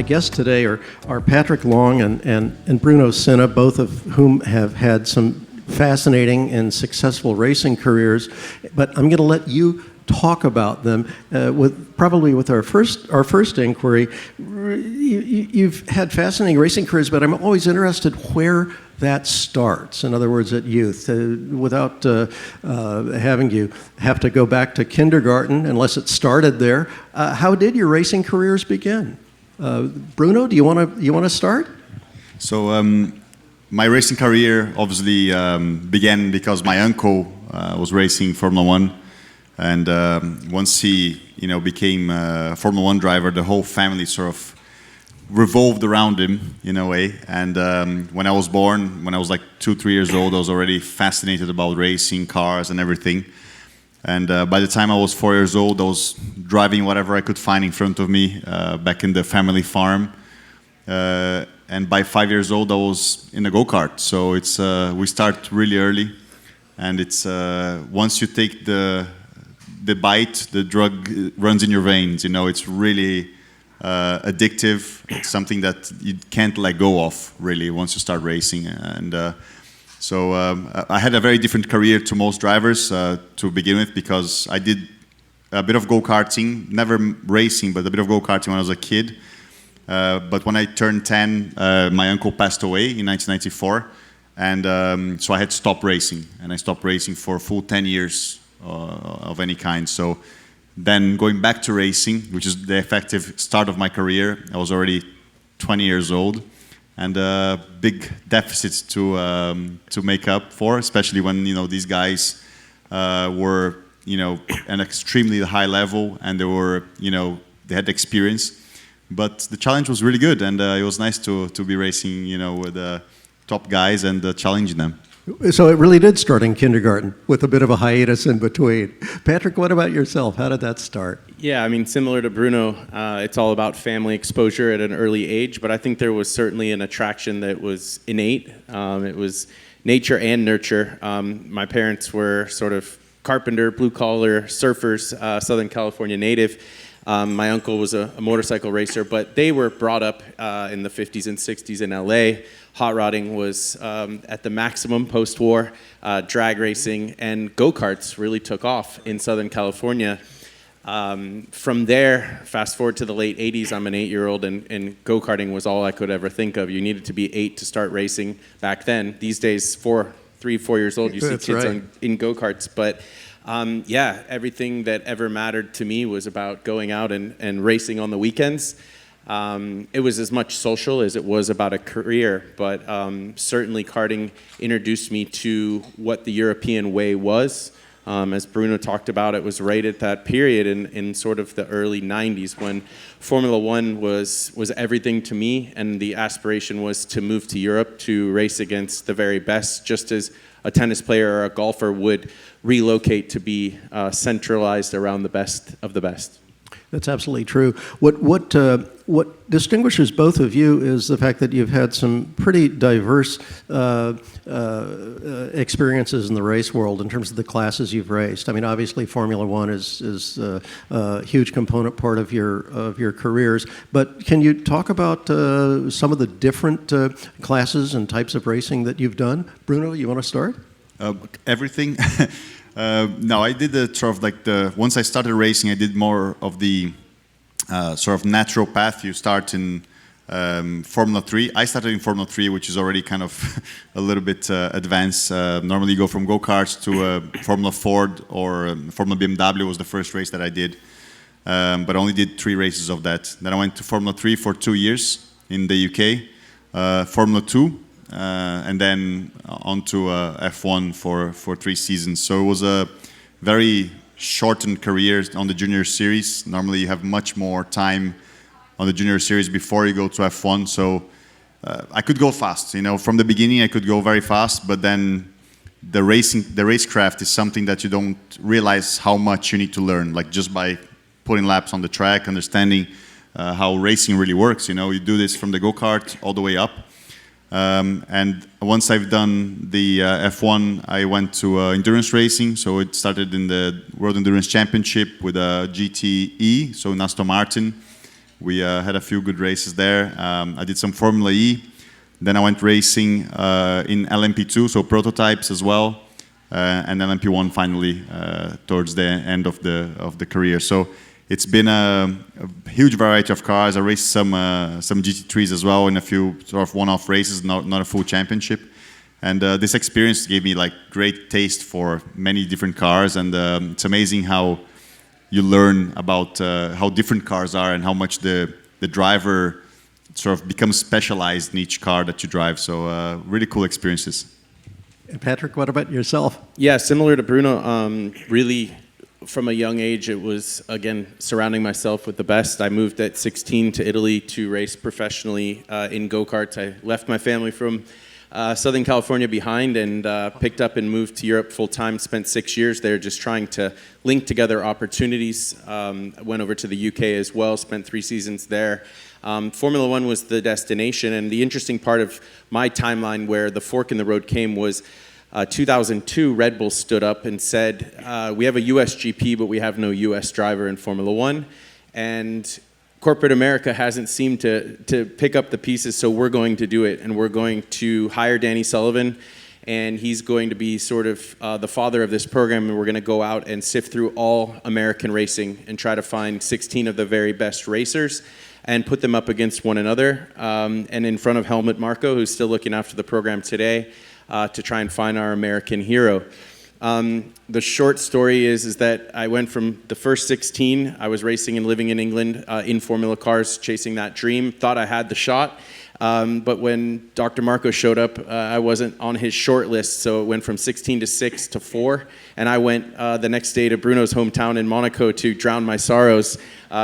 guests today are Patrick Long and Bruno Senna, both of whom have had some fascinating and successful racing careers. But I'm going to let you talk about them with our first inquiry. You've had fascinating racing careers, but I'm always interested where that starts. In other words, at youth, without having you have to go back to kindergarten, unless it started there. How did your racing careers begin? Bruno, do you want to start? So my racing career obviously began because my uncle was racing Formula One. And once he, became a Formula One driver, the whole family sort of revolved around him in a way. And when I was born, when I was like 2-3 years old, I was already fascinated about racing, cars, and everything. And by the time I was 4 years old, I was driving whatever I could find in front of me back in the family farm. And by 5 years old, I was in a go-kart. So it's we start really early, and it's once you take the bite, the drug runs in your veins. It's really addictive. It's something that you can't let go of, really, once you start racing. And so I had a very different career to most drivers to begin with, because I did a bit of go-karting, never racing, but a bit of go-karting when I was a kid. But when I turned 10, my uncle passed away in 1994. And so I had to stop racing. And I stopped racing for a full 10 years. Of any kind. So then going back to racing, which is the effective start of my career, I was already 20 years old, and big deficits to make up for, especially when these guys were an extremely high level, and they were they had experience, but the challenge was really good, and it was nice to be racing with the top guys and challenging them. So it really did start in kindergarten, with a bit of a hiatus in between. Patrick, what about yourself? How did that start? Yeah, I mean, similar to Bruno, it's all about family exposure at an early age, but I think there was certainly an attraction that was innate. It was nature and nurture. My parents were sort of carpenter, blue-collar surfers, Southern California native. My uncle was a motorcycle racer, but they were brought up in the 50s and 60s in LA. Hot rodding was at the maximum post-war, drag racing, and go-karts really took off in Southern California. From there, fast forward to the late 80s, I'm an 8-year-old, and go-karting was all I could ever think of. You needed to be 8 to start racing back then. These days, 4 years old, you see That's kids right. in go-karts. But everything that ever mattered to me was about going out and racing on the weekends. It was as much social as it was about a career, but certainly karting introduced me to what the European way was. As Bruno talked about, it was right at that period in sort of the early 90s when Formula One was everything to me, and the aspiration was to move to Europe to race against the very best, just as a tennis player or a golfer would relocate to be centralized around the best of the best. That's absolutely true. What distinguishes both of you is the fact that you've had some pretty diverse experiences in the race world in terms of the classes you've raced. I mean, obviously, Formula One is a huge component part of your careers. But can you talk about some of the different classes and types of racing that you've done? Bruno, you want to start? Everything. No, I did once I started racing, I did more of the sort of natural path. You start in Formula 3. I started in Formula 3, which is already kind of a little bit advanced. Normally you go from go-karts to Formula Ford or Formula BMW was the first race that I did. But I only did 3 races of that. Then I went to Formula 3 for 2 years in the UK, Formula 2, and then on to F1 for 3 seasons. So it was a very shortened career on the junior series. Normally you have much more time on the junior series before you go to F1. So I could go fast. From the beginning I could go very fast, but then the racecraft is something that you don't realize how much you need to learn, like just by putting laps on the track, understanding how racing really works. You do this from the go-kart all the way up. And once I've done the F1, I went to endurance racing. So it started in the World Endurance Championship with a GTE, so in Aston Martin, We had a few good races there. I did some Formula E. Then I went racing in LMP2, so prototypes as well, and LMP1 finally towards the end of the career. So it's been a huge variety of cars. I raced some GT3s as well in a few sort of one-off races, not a full championship. And this experience gave me like great taste for many different cars, and it's amazing how you learn about how different cars are and how much the driver sort of becomes specialized in each car that you drive. So really cool experiences. And Patrick, what about yourself? Yeah, similar to Bruno, really from a young age, it was, again, surrounding myself with the best. I moved at 16 to Italy to race professionally in go-karts. I left my family from Southern California behind and picked up and moved to Europe full-time, spent 6 years there just trying to link together opportunities. I went over to the UK as well, spent 3 seasons there. Formula One was the destination, and the interesting part of my timeline where the fork in the road came was 2002, Red Bull stood up and said, we have a US GP, but we have no US driver in Formula One. And corporate America hasn't seemed to pick up the pieces, so we're going to do it. And we're going to hire Danny Sullivan, and he's going to be sort of the father of this program, and we're going to go out and sift through all American racing and try to find 16 of the very best racers and put them up against one another. And in front of Helmut Marko, who's still looking after the program today, to try and find our American hero. The short story is that I went from the first 16, I was racing and living in England in Formula cars, chasing that dream, thought I had the shot. But when Dr. Marko showed up, I wasn't on his short list, so it went from 16 to 6 to 4. And I went the next day to Bruno's hometown in Monaco to drown my sorrows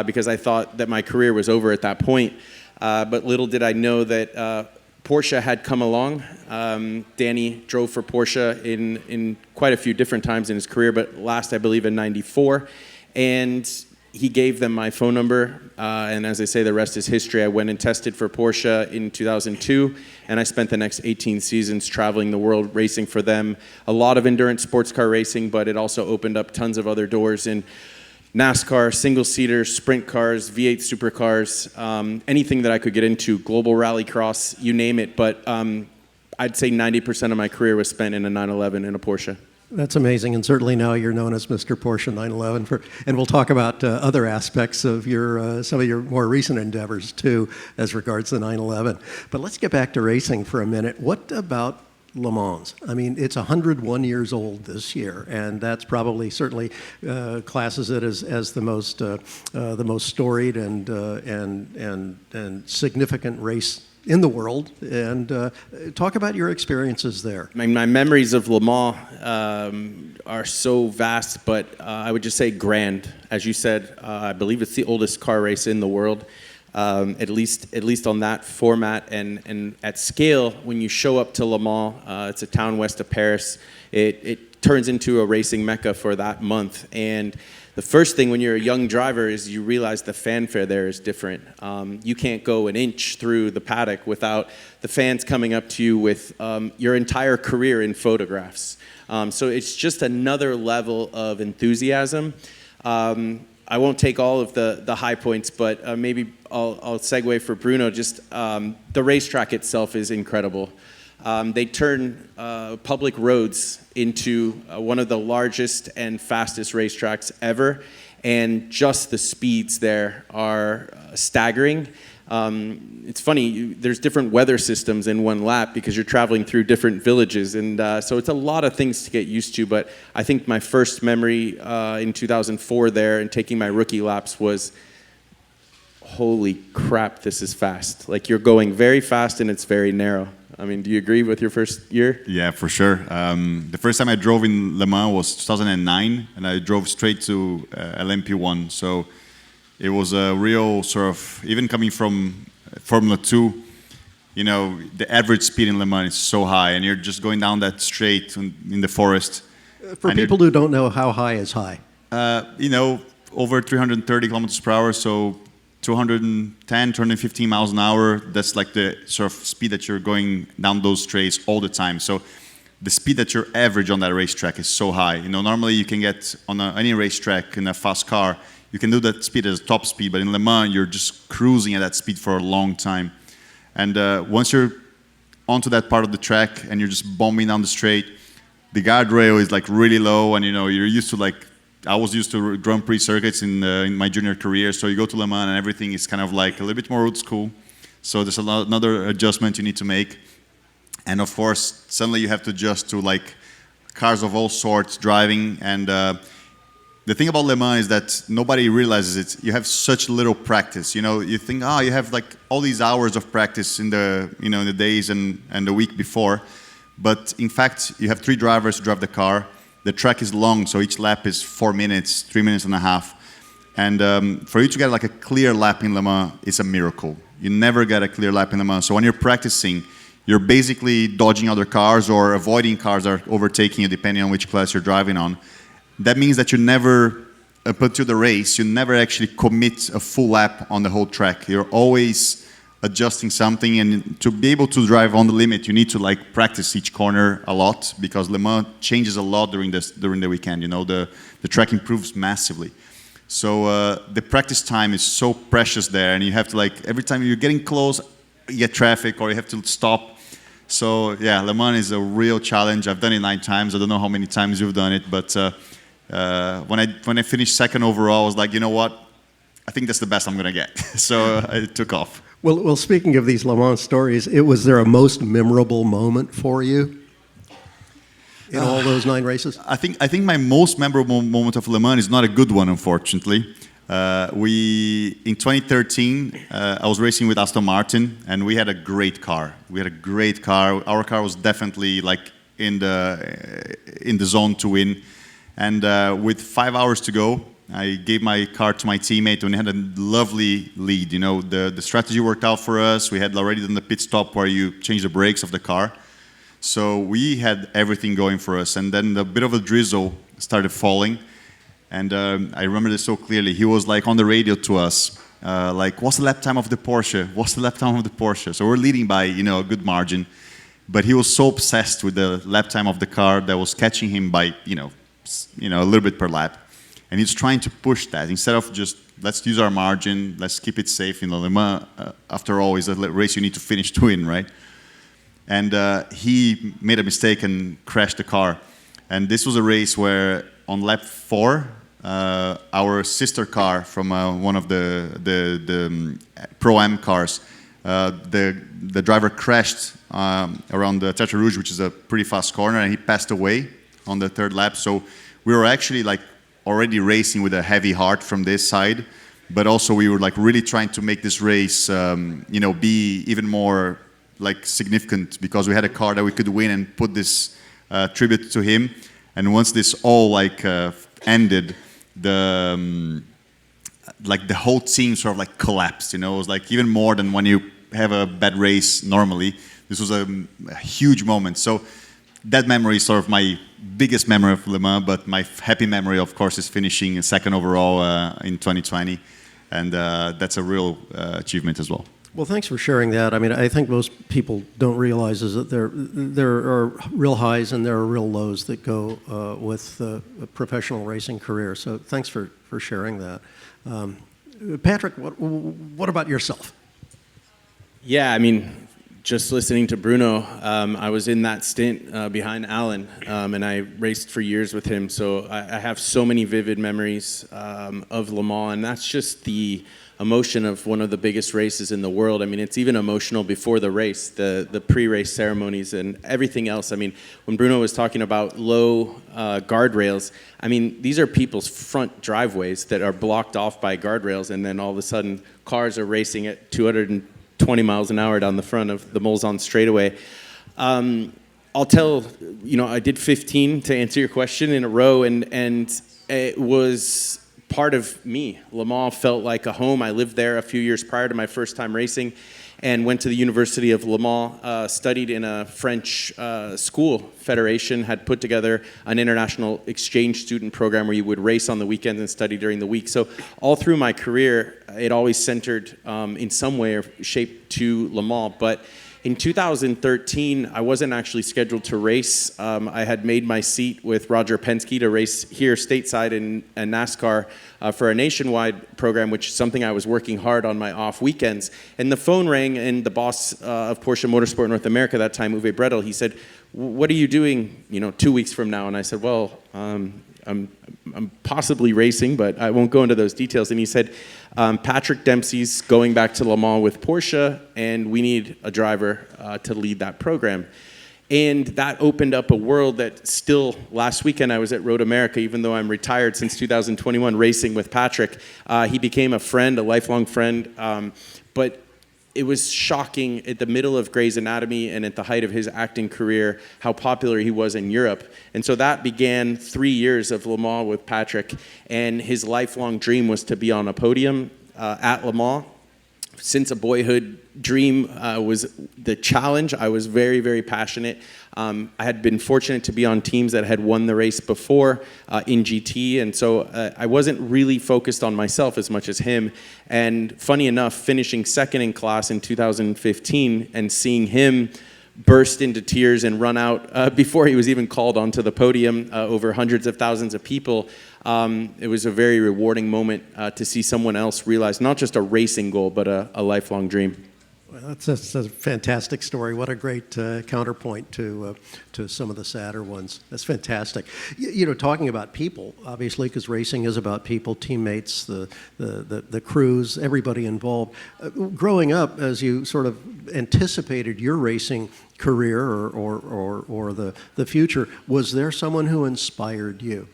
because I thought that my career was over at that point. But little did I know that Porsche had come along. Danny drove for Porsche in quite a few different times in his career, but last, I believe, in '94. And he gave them my phone number, and as I say, the rest is history. I went and tested for Porsche in 2002, and I spent the next 18 seasons traveling the world racing for them. A lot of endurance sports car racing, but it also opened up tons of other doors in NASCAR, single-seaters, sprint cars, V8 supercars, anything that I could get into, global rallycross, you name it. But I'd say 90% of my career was spent in a 911 in a Porsche. That's amazing, and certainly now you're known as Mr. Porsche 911. And we'll talk about other aspects of your some of your more recent endeavors too, as regards the 911. But let's get back to racing for a minute. What about Le Mans? I mean, it's 101 years old this year, and that's probably certainly classes it as the most storied and significant race in the world. And talk about your experiences there. My memories of Le Mans are so vast, but I would just say grand. As you said, I believe it's the oldest car race in the world. At least on that format and at scale. When you show up to Le Mans, it's a town west of Paris. It turns into a racing mecca for that month. And the first thing when you're a young driver is you realize the fanfare there is different. You can't go an inch through the paddock without the fans coming up to you with your entire career in photographs. So it's just another level of enthusiasm. I won't take all of the high points, but maybe I'll segue for Bruno. Just the racetrack itself is incredible. They turn public roads into one of the largest and fastest racetracks ever, and just the speeds there are staggering. It's funny, there's different weather systems in one lap because you're traveling through different villages, and so it's a lot of things to get used to. But I think my first memory in 2004 there and taking my rookie laps was, holy crap, this is fast. Like, you're going very fast and it's very narrow. I mean, do you agree with your first year? Yeah, for sure. The first time I drove in Le Mans was 2009, and I drove straight to LMP1. So it was a real sort of, even coming from Formula 2, you know, the average speed in Le Mans is so high, and you're just going down that straight in the forest. For people who don't know, how high is high? You know, over 330 kilometers per hour, so 210, 215 miles an hour. That's like the sort of speed that you're going down those straights all the time. So the speed that you're average on that racetrack is so high. You know, normally you can get on any racetrack in a fast car, you can do that speed as top speed, but in Le Mans, you're just cruising at that speed for a long time. And once you're onto that part of the track and you're just bombing down the straight, the guardrail is like really low, and you're used to like, I was used to Grand Prix circuits in my junior career, so you go to Le Mans and everything is kind of like a little bit more old school. So there's another adjustment you need to make. And of course, suddenly you have to adjust to like cars of all sorts driving. And the thing about Le Mans is that nobody realizes it. You have such little practice. You think, you have like all these hours of practice in the in the days and the week before. But in fact, you have 3 drivers who drive the car. The track is long, so each lap is 4 minutes, 3 minutes and a half. And for you to get like a clear lap in Le Mans, it's a miracle. You never get a clear lap in Le Mans. So when you're practicing, you're basically dodging other cars or avoiding cars that are overtaking you, depending on which class you're driving on. That means that you never, up until the race, you never actually commit a full lap on the whole track. You're always adjusting something, and to be able to drive on the limit, you need to like practice each corner a lot, because Le Mans changes a lot during the weekend. The track improves massively. So the practice time is so precious there, and you have to like, every time you're getting close, you get traffic or you have to stop. So yeah, Le Mans is a real challenge. I've done it 9 times. I don't know how many times you've done it, but when I finished second overall, I was like, you know what? I think that's the best I'm gonna get. So I took off. Well, speaking of these Le Mans stories, was there a most memorable moment for you in all those 9 races? I think my most memorable moment of Le Mans is not a good one, unfortunately. In 2013, I was racing with Aston Martin, and we had a great car. Our car was definitely like in the zone to win. And with 5 hours to go, I gave my car to my teammate, and we had a lovely lead. The strategy worked out for us. We had already done the pit stop where you change the brakes of the car. So we had everything going for us. And then a bit of a drizzle started falling. And I remember this so clearly. He was like on the radio to us, like, what's the lap time of the Porsche? What's the lap time of the Porsche? So we're leading by, a good margin. But he was so obsessed with the lap time of the car that was catching him by, a little bit per lap. And he's trying to push that instead of just, let's use our margin, let's keep it safe. Le Mans, after all, is a race you need to finish to win, right? And he made a mistake and crashed the car. And this was a race where on lap 4, our sister car from one of the Pro-Am cars, the driver crashed around the Tertre Rouge, which is a pretty fast corner, and he passed away on the 3rd lap. So we were actually like already racing with a heavy heart from this side, but also we were like really trying to make this race, be even more like significant, because we had a car that we could win and put this tribute to him. And once this all like ended, the whole team sort of like collapsed. It was like even more than when you have a bad race normally. This was a huge moment. So that memory is sort of my biggest memory of Le Mans, but my happy memory, of course, is finishing second overall in 2020, and that's a real achievement as well. Well, thanks for sharing that. I mean, I think most people don't realize is that there are real highs and there are real lows that go with a professional racing career. So thanks for sharing that. Patrick, what about yourself? Yeah, I mean, just listening to Bruno, I was in that stint behind Alan, and I raced for years with him. So I have so many vivid memories of Le Mans, and that's just the emotion of one of the biggest races in the world. I mean, it's even emotional before the race, the pre-race ceremonies and everything else. I mean, when Bruno was talking about low guardrails, I mean, these are people's front driveways that are blocked off by guardrails, and then all of a sudden cars are racing at 220 miles an hour down the front of the Mulsanne straightaway. I'll tell, I did 15 to answer your question in a row, and it was part of me. Le Mans felt like a home. I lived there a few years prior to my first time racing and went to the University of Le Mans, studied in a French school federation, had put together an international exchange student program where you would race on the weekends and study during the week. So all through my career, it always centered in some way or shape to Le Mans. But In 2013, I wasn't actually scheduled to race. I had made my seat with Roger Penske to race here stateside in NASCAR for a nationwide program, which is something I was working hard on my off weekends. And the phone rang, and the boss of Porsche Motorsport North America that time, Uwe Bredel, he said, "What are you doing, 2 weeks from now?" And I said, "Well, I'm possibly racing, but I won't go into those details." And he said, "Patrick Dempsey's going back to Le Mans with Porsche, and we need a driver to lead that program." And that opened up a world that still, last weekend I was at Road America, even though I'm retired since 2021, racing with Patrick. He became a friend, a lifelong friend, but it was shocking at the middle of Grey's Anatomy and at the height of his acting career how popular he was in Europe. And so that began 3 years of Le Mans with Patrick, and his lifelong dream was to be on a podium at Le Mans. Since a boyhood dream was the challenge, I was very, very passionate. I had been fortunate to be on teams that had won the race before in GT, and so I wasn't really focused on myself as much as him. And funny enough, finishing second in class in 2015 and seeing him burst into tears and run out before he was even called onto the podium over hundreds of thousands of people, it was a very rewarding moment to see someone else realize not just a racing goal, but a lifelong dream. Well, that's a fantastic story. What a great counterpoint to some of the sadder ones. That's fantastic. Talking about people, obviously, because racing is about people, teammates, the crews, everybody involved. Growing up, as you sort of anticipated your racing career or the future, was there someone who inspired you?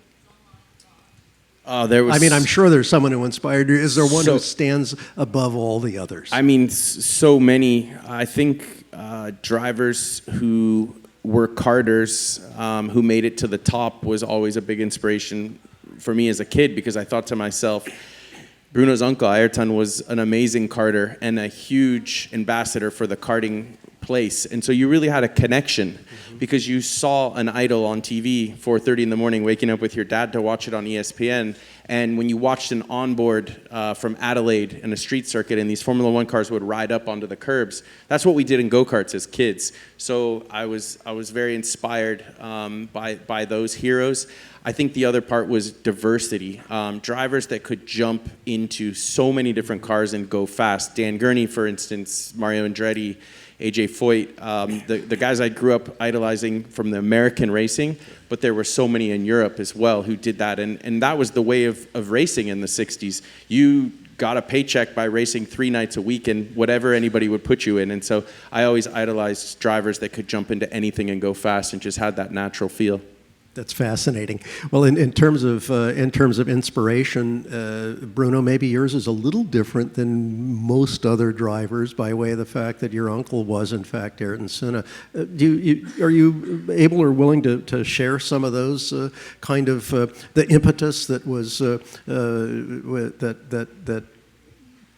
I'm sure there's someone who inspired you. Is there one who stands above all the others? So many. I think drivers who were karters who made it to the top was always a big inspiration for me as a kid, because I thought to myself, Bruno's uncle, Ayrton, was an amazing karter and a huge ambassador for the karting place. And so you really had a connection because you saw an idol on TV 4:30 in the morning, waking up with your dad to watch it on ESPN. And when you watched an onboard from Adelaide in a street circuit and these Formula One cars would ride up onto the curbs, that's what we did in go-karts as kids. So I was very inspired by those heroes. I think the other part was diversity. Drivers that could jump into so many different cars and go fast. Dan Gurney, for instance, Mario Andretti, AJ Foyt, the guys I grew up idolizing from the American racing, but there were so many in Europe as well who did that. And that was the way of racing in the 60s. You got a paycheck by racing 3 nights a week in whatever anybody would put you in. And so I always idolized drivers that could jump into anything and go fast and just had that natural feel. That's fascinating. Well, in terms of inspiration, Bruno, maybe yours is a little different than most other drivers by way of the fact that your uncle was, in fact, Ayrton Senna. Are you able or willing to share some of those kind of the impetus that was that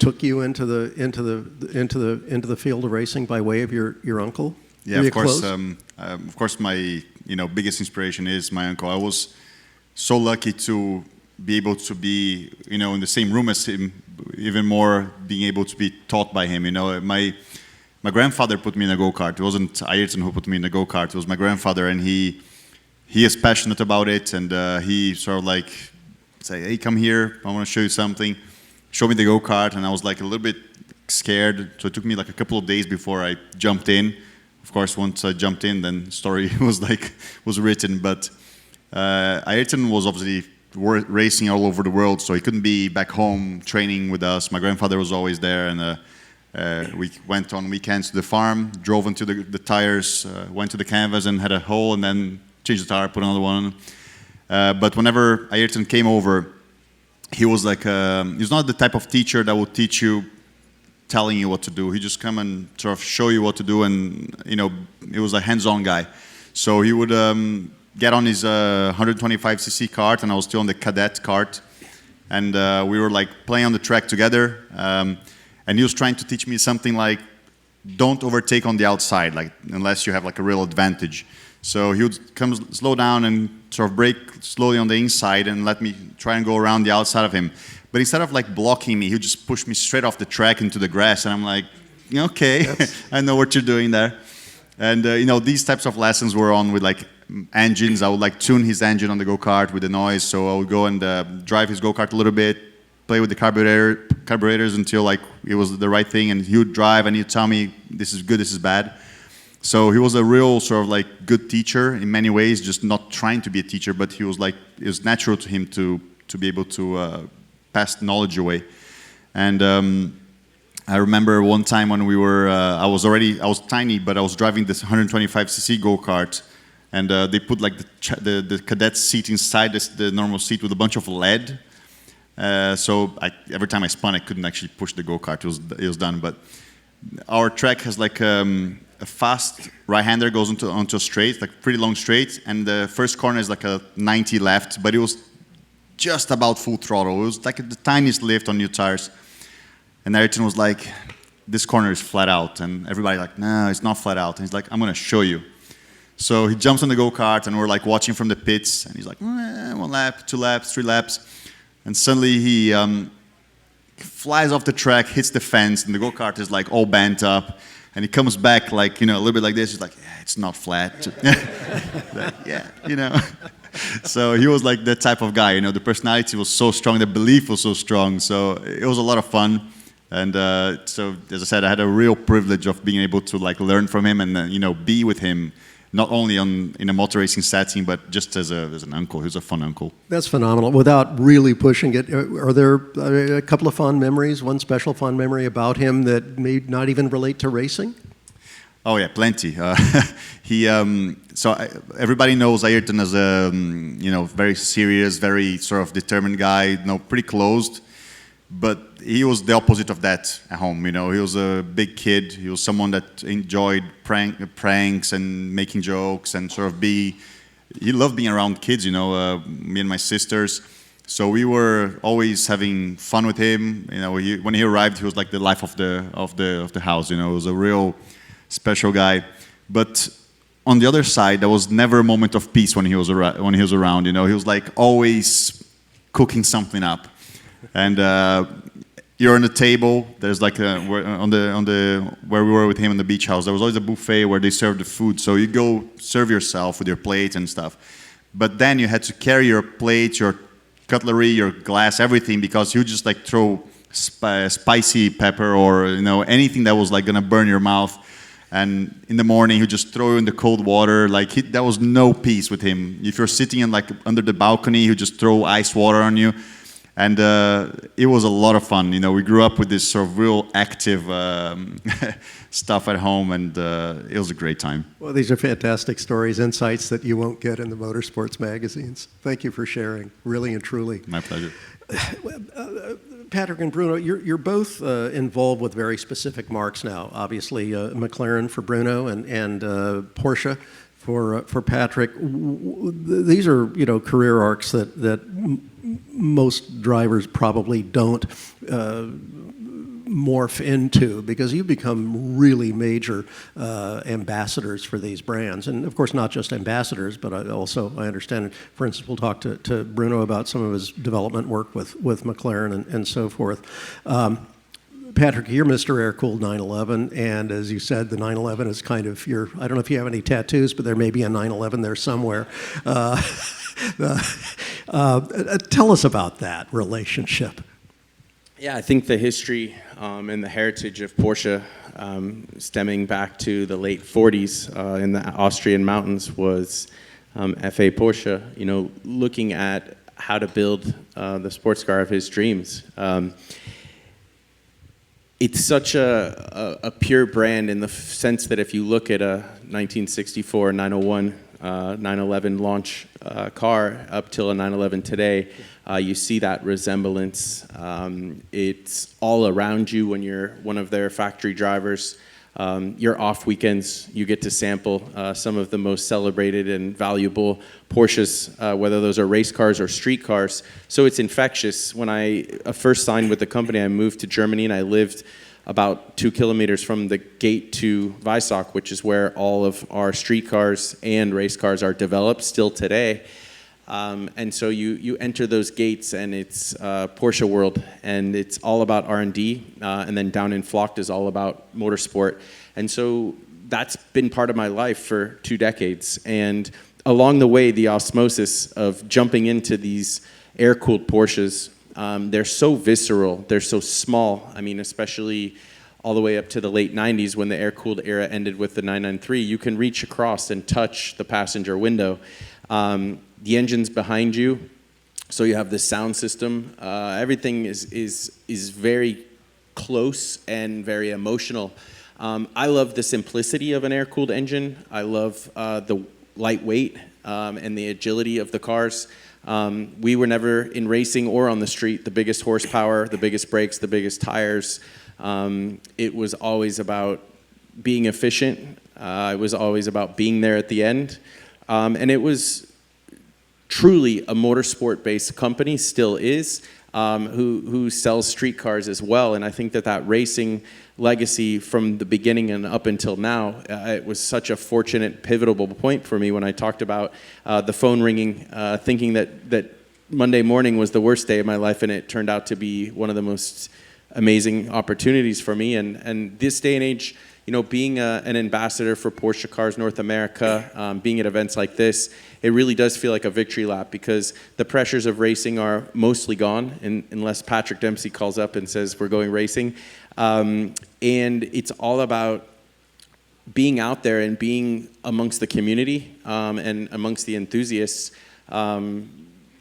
took you into the field of racing by way of your uncle? Yeah, of course. Of course, my biggest inspiration is my uncle. I was so lucky to be able to be in the same room as him, even more being able to be taught by him. My grandfather put me in a go-kart. It wasn't Ayrton who put me in a go-kart. It was my grandfather, and he is passionate about it, and he sort of like say, "Hey, come here. I want to show you something." Show me the go-kart, and I was like a little bit scared. So it took me like a couple of days before I jumped in. Of course, once I jumped in, then the story was written. But Ayrton was obviously racing all over the world, so he couldn't be back home training with us. My grandfather was always there, and we went on weekends to the farm, drove into the tires, went to the canvas and had a hole, and then changed the tire, put another one. But whenever Ayrton came over, he was like, he's not the type of teacher that would teach you telling you what to do. He just come and sort of show you what to do, and he was a hands-on guy. So he would get on his 125cc kart, and I was still on the cadet kart, and we were like playing on the track together, and he was trying to teach me something like, don't overtake on the outside, like unless you have like a real advantage. So he would come slow down and sort of brake slowly on the inside and let me try and go around the outside of him. But instead of like blocking me, he would just push me straight off the track into the grass, and I'm like, okay, I know what you're doing there. And these types of lessons were on with like engines. I would like tune his engine on the go-kart with the noise. So I would go and drive his go-kart a little bit, play with the carburetors until like it was the right thing, and he would drive and he'd tell me this is good, this is bad. So he was a real sort of like good teacher in many ways, just not trying to be a teacher, but he was like, it was natural to him to be able to pass knowledge away. And I remember one time when we were, I was tiny, but I was driving this 125cc go-kart, and they put like the cadet seat inside the normal seat with a bunch of lead. So every time I spun, I couldn't actually push the go-kart. It was done. But our track has like a fast right-hander goes onto a straight, like pretty long straight, and the first corner is like a 90 left, but it was just about full throttle. It was like the tiniest lift on new tires. And Ayrton was like, this corner is flat out. And everybody like, no, it's not flat out. And he's like, I'm going to show you. So he jumps on the go-kart, and we're like watching from the pits, and he's like, 1 lap, 2 laps, 3 laps. And suddenly he flies off the track, hits the fence, and the go-kart is like all bent up. And he comes back like, a little bit like this. He's like, yeah, it's not flat. Like, yeah. So he was like that type of guy. The personality was so strong, the belief was so strong. So it was a lot of fun. And so, as I said, I had a real privilege of being able to like learn from him and be with him, not only in a motor racing setting, but just as an uncle. He was a fun uncle. That's phenomenal. Without really pushing it, are there a couple of fond memories, one special fond memory about him that may not even relate to racing? Oh yeah, plenty. Everybody knows Ayrton as a very serious, very sort of determined guy. Pretty closed. But he was the opposite of that at home. He was a big kid. He was someone that enjoyed pranks and making jokes and he loved being around kids, me and my sisters. So we were always having fun with him. When he arrived, he was like the life of the house. He was a real special guy. But on the other side, there was never a moment of peace when he was around. He was like always cooking something up. And you're on the table. There's like where we were with him in the beach house. There was always a buffet where they served the food. So you go serve yourself with your plate and stuff. But then you had to carry your plate, your cutlery, your glass, everything, because he would just like throw spicy pepper or anything that was like gonna burn your mouth. And in the morning, he would just throw you in the cold water. Like there was no peace with him. If you're sitting in like under the balcony, he would just throw ice water on you. And it was a lot of fun. We grew up with this sort of real active stuff at home, and it was a great time. Well, these are fantastic stories, insights that you won't get in the motorsports magazines. Thank you for sharing, really and truly. My pleasure. Patrick and Bruno, you're both involved with very specific marques now. Obviously, McLaren for Bruno and Porsche for Patrick. These are career arcs that most drivers probably don't morph into, because you become really major ambassadors for these brands. And of course, not just ambassadors, but I understand, for instance, we'll talk to Bruno about some of his development work with McLaren and so forth. Patrick, you're Mr. Air-Cooled 911, and as you said, the 911 is kind of your, I don't know if you have any tattoos, but there may be a 911 there somewhere. Tell us about that relationship. Yeah, I think the history and the heritage of Porsche, stemming back to the late 40s in the Austrian mountains, was F.A. Porsche, looking at how to build the sports car of his dreams. It's such a pure brand in the sense that if you look at a 1964 901, 911 launch car up till a 911 today, you see that resemblance. It's all around you when you're one of their factory drivers. Your off weekends, you get to sample some of the most celebrated and valuable Porsches, whether those are race cars or street cars. So it's infectious. When I first signed with the company, I moved to Germany, and I lived about 2 kilometers from the gate to Weissach, which is where all of our street cars and race cars are developed still today. And so you enter those gates, and it's Porsche world, and it's all about R&D, and then down in Flocht is all about motorsport. And so that's been part of my life for 2 decades. And along the way, the osmosis of jumping into these air-cooled Porsches, they're so visceral, they're so small. I mean, especially all the way up to the late 90s when the air-cooled era ended with the 993, you can reach across and touch the passenger window. The engine's behind you, so you have the sound system. Everything is very close and very emotional. I love the simplicity of an air-cooled engine. I love the lightweight and the agility of the cars. We were never in racing or on the street the biggest horsepower, the biggest brakes, the biggest tires. It was always about being efficient. It was always about being there at the end. And it was truly a motorsport-based company, still is, who sells street cars as well. And I think that racing legacy from the beginning and up until now, it was such a fortunate, pivotal point for me when I talked about the phone ringing, thinking that Monday morning was the worst day of my life, and it turned out to be one of the most amazing opportunities for me. And this day and age, you know, being an ambassador for Porsche Cars North America, being at events like this, it really does feel like a victory lap, because the pressures of racing are mostly gone, unless Patrick Dempsey calls up and says we're going racing. And it's all about being out there and being amongst the community and amongst the enthusiasts.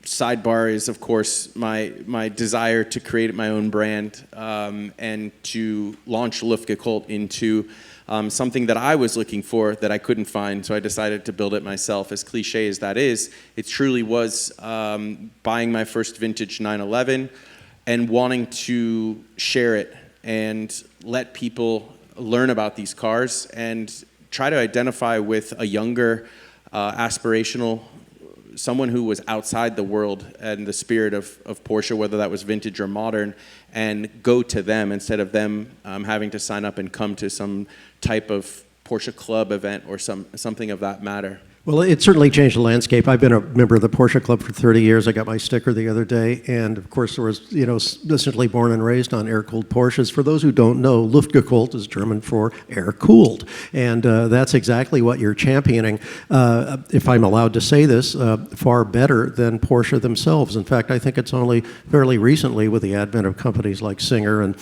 Sidebar is, of course, my desire to create my own brand and to launch Luftgekühlt into something that I was looking for that I couldn't find, so I decided to build it myself. As cliche as that is, it truly was buying my first vintage 911 and wanting to share it and let people learn about these cars and try to identify with a younger, aspirational, someone who was outside the world and the spirit of Porsche, whether that was vintage or modern, and go to them instead of them having to sign up and come to some type of Porsche club event or something of that matter. Well, it certainly changed the landscape. I've been a member of the Porsche Club for 30 years. I got my sticker the other day, and of course, there was, essentially born and raised on air-cooled Porsches. For those who don't know, Luftgekühlt is German for air-cooled, and that's exactly what you're championing. If I'm allowed to say this, far better than Porsche themselves. In fact, I think it's only fairly recently, with the advent of companies like Singer and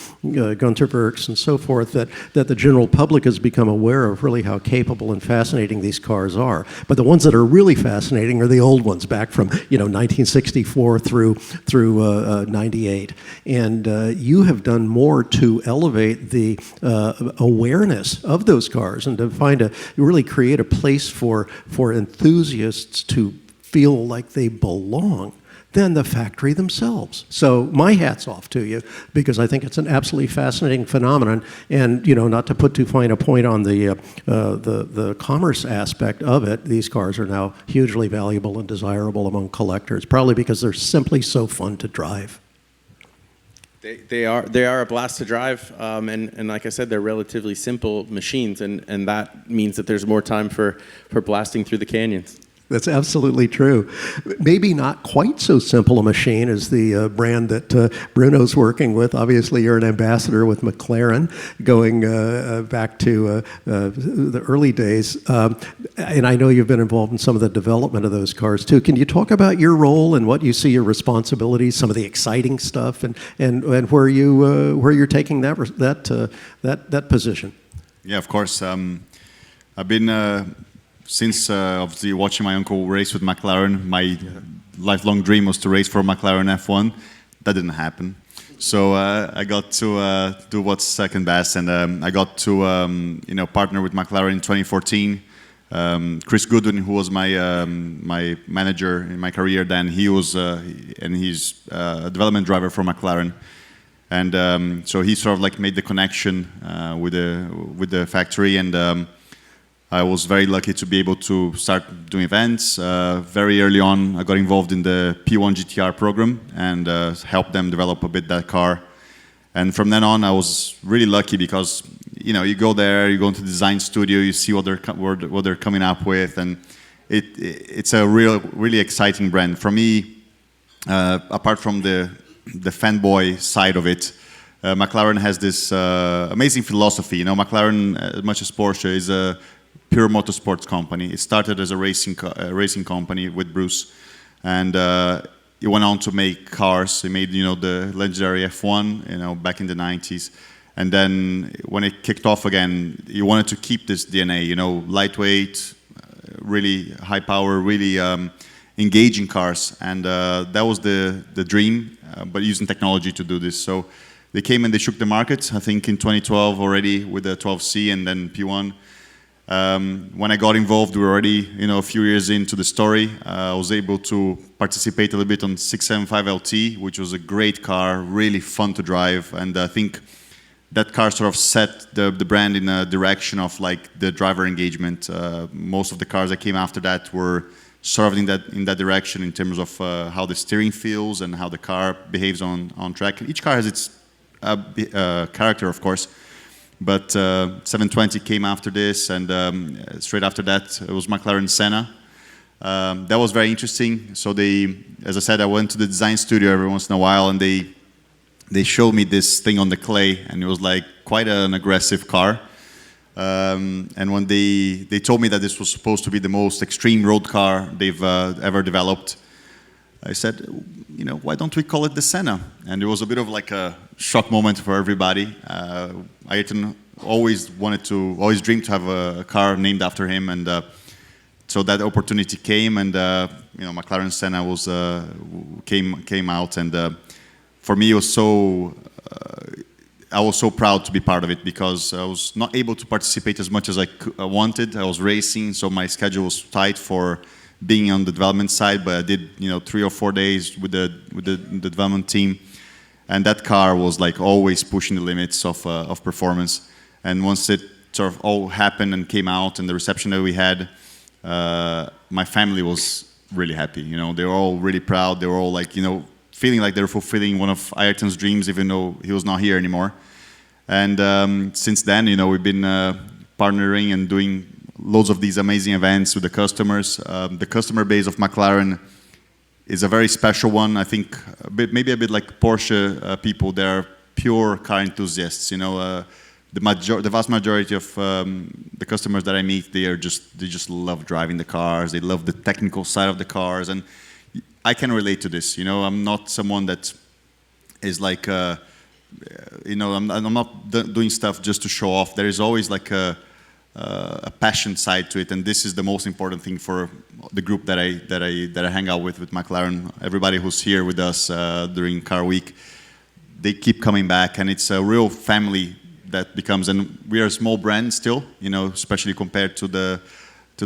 Gunther Werks and so forth, that the general public has become aware of really how capable and fascinating these cars are. But the ones that are really fascinating are the old ones, back from 1964 through 98. And you have done more to elevate the awareness of those cars and to really create a place for enthusiasts to feel like they belong than the factory themselves. So my hat's off to you, because I think it's an absolutely fascinating phenomenon. And not to put too fine a point on the commerce aspect of it, these cars are now hugely valuable and desirable among collectors, probably because they're simply so fun to drive. They are a blast to drive, and like I said, they're relatively simple machines, and that means that there's more time for blasting through the canyons. That's absolutely true. Maybe not quite so simple a machine as the brand that Bruno's working with. Obviously, you're an ambassador with McLaren, going back to the early days. And I know you've been involved in some of the development of those cars, too. Can you talk about your role and what you see your responsibilities, some of the exciting stuff, and where you're taking that position? Yeah, of course. I've been... Since obviously watching my uncle race with McLaren, my lifelong dream was to race for McLaren F1. That didn't happen. So I got to do what's second best, and I got to partner with McLaren in 2014. Chris Goodwin, who was my manager in my career then, he's a development driver for McLaren. And so he sort of like made the connection with the factory, and I was very lucky to be able to start doing events. Very early on, I got involved in the P1 GTR program and helped them develop a bit that car. And from then on, I was really lucky because you go there, you go into the design studio, you see what they're coming up with, and it's a really exciting brand. For me, apart from the fanboy side of it, McLaren has this amazing philosophy. You know, McLaren, as much as Porsche, is a pure motorsports company. It started as a racing company with Bruce, and it went on to make cars. He made, the legendary F1, back in the 90s. And then when it kicked off again, he wanted to keep this DNA, lightweight, really high power, really engaging cars. And that was the dream, but using technology to do this. So they came and they shook the market, I think in 2012 already with the 12C and then P1. When I got involved, we were already, a few years into the story. I was able to participate a little bit on 675 LT, which was a great car, really fun to drive. And I think that car sort of set the brand in a direction of like the driver engagement. Most of the cars that came after that were sort of in that direction in terms of how the steering feels and how the car behaves on track. Each car has its character, of course. But 720 came after this, and straight after that, it was McLaren Senna. That was very interesting. So as I said, I went to the design studio every once in a while, and they showed me this thing on the clay, and it was like quite an aggressive car. And when they told me that this was supposed to be the most extreme road car they've ever developed, I said, why don't we call it the Senna? And it was a bit of like a shock moment for everybody. Ayrton always dreamed to have a car named after him, and so that opportunity came, and McLaren Senna came out, and for me it was I was so proud to be part of it because I was not able to participate as much as I wanted. I was racing, so my schedule was tight for being on the development side, but I did 3 or 4 days with the development team, and that car was like always pushing the limits of performance. And once it sort of all happened and came out, and the reception that we had, my family was really happy. They were all really proud. They were all like feeling like they were fulfilling one of Ayrton's dreams, even though he was not here anymore. And since then, we've been partnering and doing loads of these amazing events with the customers. The customer base of McLaren is a very special one. I think maybe a bit like Porsche people. They're pure car enthusiasts. The vast majority of the customers that I meet, they just love driving the cars. They love the technical side of the cars, and I can relate to this. I'm not someone that is like, I'm not doing stuff just to show off. There is always like a passion side to it, and this is the most important thing for the group that I hang out with McLaren. Everybody who's here with us during Car Week, they keep coming back, and it's a real family that becomes. And we are a small brand still, especially compared to the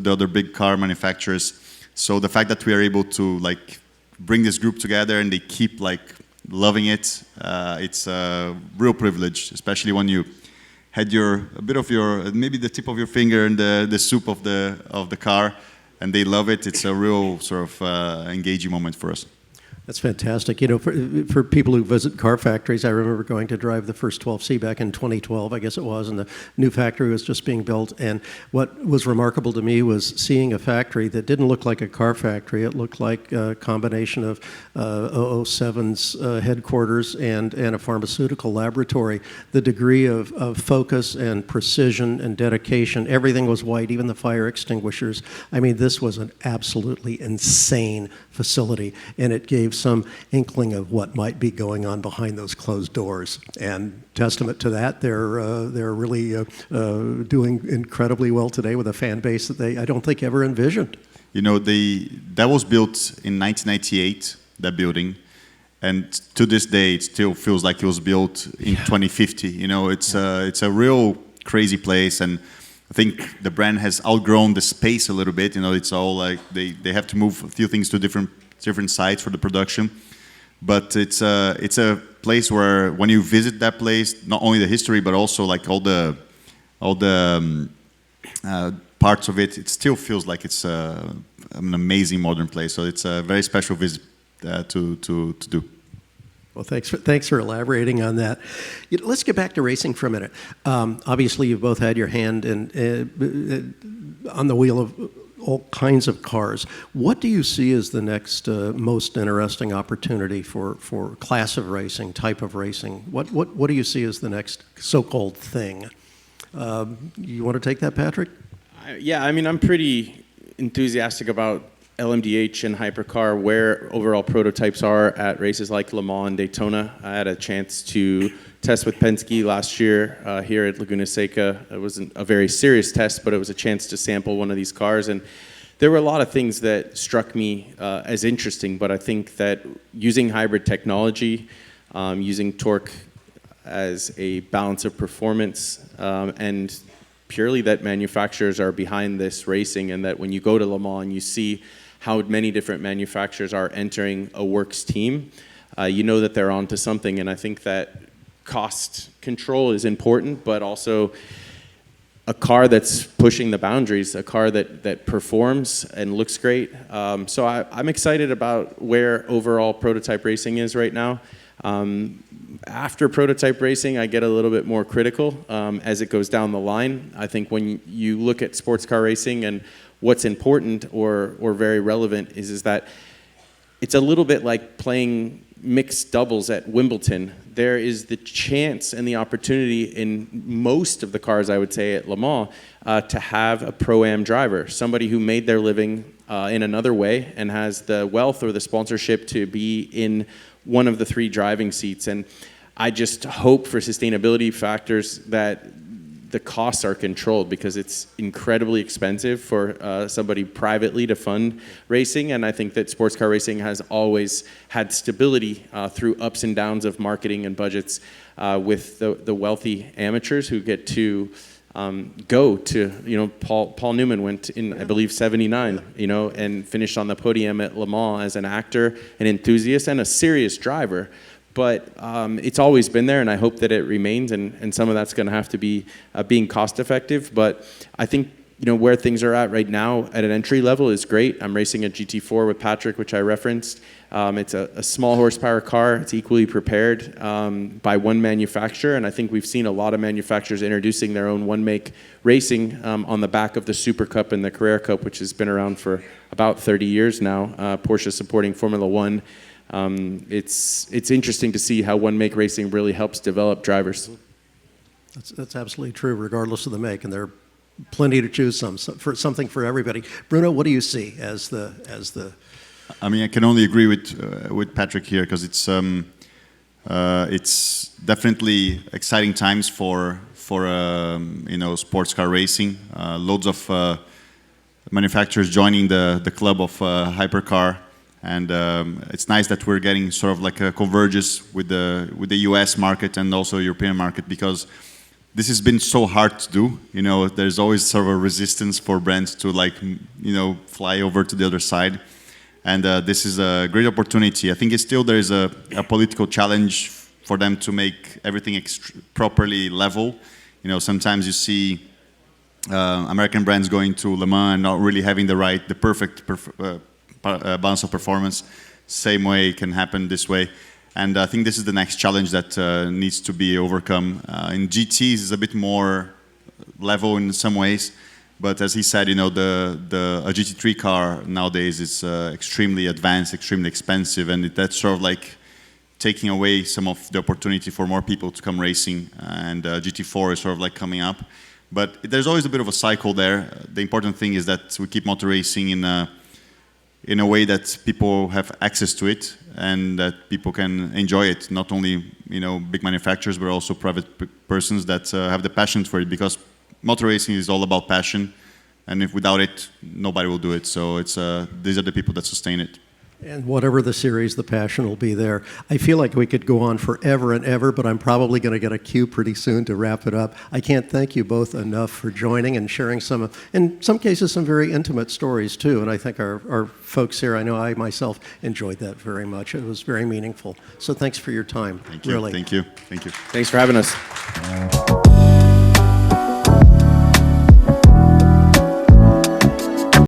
other big car manufacturers. So the fact that we are able to like bring this group together and they keep like loving it, it's a real privilege, especially when you had maybe the tip of your finger in the soup of the car, and they love it. It's a real sort of engaging moment for us. That's fantastic. For people who visit car factories, I remember going to drive the first 12C back in 2012, I guess it was, and the new factory was just being built. And what was remarkable to me was seeing a factory that didn't look like a car factory. It looked like a combination of 007's headquarters and a pharmaceutical laboratory. The degree of focus and precision and dedication, everything was white, even the fire extinguishers. I mean, this was an absolutely insane facility, and it gave some inkling of what might be going on behind those closed doors. And testament to that, they're really doing incredibly well today with a fan base that I don't think ever envisioned. That was built in 1998, that building, and to this day it still feels like it was built in 2050. It's a real crazy place, and I think the brand has outgrown the space a little bit. It's all like they have to move a few things to different sites for the production. But it's a place where when you visit that place, not only the history but also like all the parts of it, it still feels like it's an amazing modern place. So it's a very special visit to do. Well, thanks for elaborating on that. Let's get back to racing for a minute. Obviously, you've both had your hand on the wheel of all kinds of cars. What do you see as the next most interesting opportunity for class of racing, type of racing? What do you see as the next so-called thing? You want to take that, Patrick? Yeah, I mean, I'm pretty enthusiastic about LMDH and hypercar, where overall prototypes are at races like Le Mans and Daytona. I had a chance to test with Penske last year here at Laguna Seca. It wasn't a very serious test, but it was a chance to sample one of these cars. And there were a lot of things that struck me as interesting, but I think that using hybrid technology, using torque as a balance of performance, and purely that manufacturers are behind this racing, and that when you go to Le Mans and you see how many different manufacturers are entering a works team, you know that they're onto something. And I think that cost control is important, but also a car that's pushing the boundaries, a car that performs and looks great. So I'm excited about where overall prototype racing is right now. After prototype racing, I get a little bit more critical as it goes down the line. I think when you look at sports car racing, and what's important or very relevant is that it's a little bit like playing mixed doubles at Wimbledon. There is the chance and the opportunity in most of the cars, I would say, at Le Mans, to have a Pro-Am driver, somebody who made their living in another way and has the wealth or the sponsorship to be in one of the three driving seats. And I just hope for sustainability factors that the costs are controlled, because it's incredibly expensive for somebody privately to fund racing. And I think that sports car racing has always had stability through ups and downs of marketing and budgets with the wealthy amateurs who get to go to, Paul Newman went in, I believe, 79, and finished on the podium at Le Mans as an actor, an enthusiast, and a serious driver. But it's always been there, and I hope that it remains, and some of that's going to have to be being cost effective. But I think where things are at right now at an entry level is great. I'm racing a GT4 with Patrick, which I referenced. It's a small horsepower car. It's equally prepared by one manufacturer, and I think we've seen a lot of manufacturers introducing their own one-make racing on the back of the Super Cup and the Carrera Cup, which has been around for about 30 years now. Porsche supporting Formula One. It's interesting to see how one-make racing really helps develop drivers. That's absolutely true, regardless of the make, and there are plenty to choose for something for everybody. Bruno, what do you see as the? I mean, I can only agree with Patrick here, because it's definitely exciting times for sports car racing. Loads of manufacturers joining the club of hypercar. And it's nice that we're getting sort of like a convergence with the US market and also European market, because this has been so hard to do. There's always sort of a resistance for brands to fly over to the other side. And this is a great opportunity. I think there is a political challenge for them to make everything properly level. Sometimes you see American brands going to Le Mans and not really having the perfect balance of performance. Same way can happen this way, and I think this is the next challenge that needs to be overcome. In GTs is a bit more level in some ways, but as he said, a GT3 car nowadays is extremely advanced, extremely expensive, and that's sort of like taking away some of the opportunity for more people to come racing, and GT4 is sort of like coming up. But there's always a bit of a cycle there. The important thing is that we keep motor racing in a way that people have access to it and that people can enjoy it. Not only big manufacturers, but also private persons that have the passion for it, because motor racing is all about passion, and if without it, nobody will do it. So these are the people that sustain it. And whatever the series, the passion will be there. I feel like we could go on forever and ever, but I'm probably going to get a cue pretty soon to wrap it up. I can't thank you both enough for joining and sharing in some cases, some very intimate stories too. And I think our folks here, I know I myself enjoyed that very much. It was very meaningful. So thanks for your time. Thank you. Really. Thank you. Thank you. Thanks for having us.